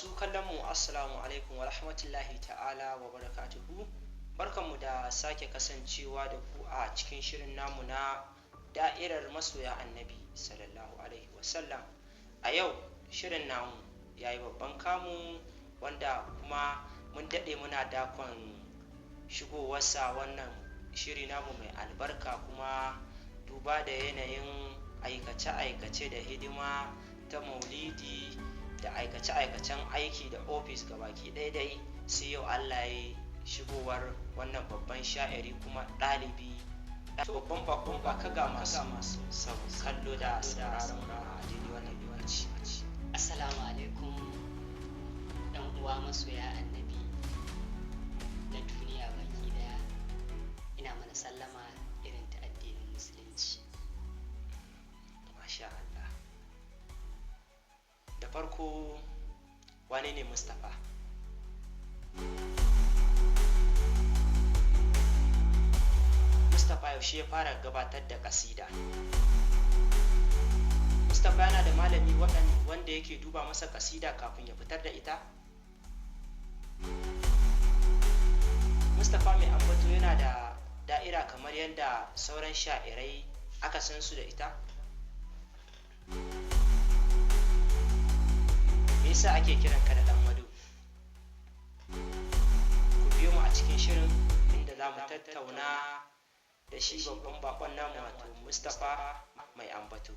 Masu kallon mu assalamu alaikum wa rahmatullahi ta'ala wa barakatuhu. Barkanmu da sake kasancewa da ku a cikin shirin namu na da'irar masoya annabi sallallahu alaihi wasallam. A yau shirin namu ya yi babban kamu, wanda kuma mun daɗe muna dakon shigowarsa wannan shiri namu mai albarka, kuma duba da yanayin aikace-aikace da hidima ta maulidi da aikace-aikacen aiki da ofis gabaki ɗaya dai, sai yau Allah ya shigowar wannan babban sha'iri kuma ɗalibi, babban bakon baka ga masu kallo da sauraron mu a daidai wannan lokaci. Assalamu alaikum ɗan uwa masoya annabi na duniya baki daya, ina mana sallama irin ta addinin musulunci. Masha Allah. Da farko, wane ne Mustapha? Mustapha yaushe ya fara gabatar da kasida? Mustapha yana da malami wanda yake duba masa kasida kafin ya fitar da ita? Mustapha mai ambato yana da da'ira kamar yadda sauran sha'irai aka san su da ita? Me yasa ake kiran ka da dan mado? Ku biyo mu a cikin shirin inda za mu tattauna da shi babban bakon namu, wato Mustapha mai ambato.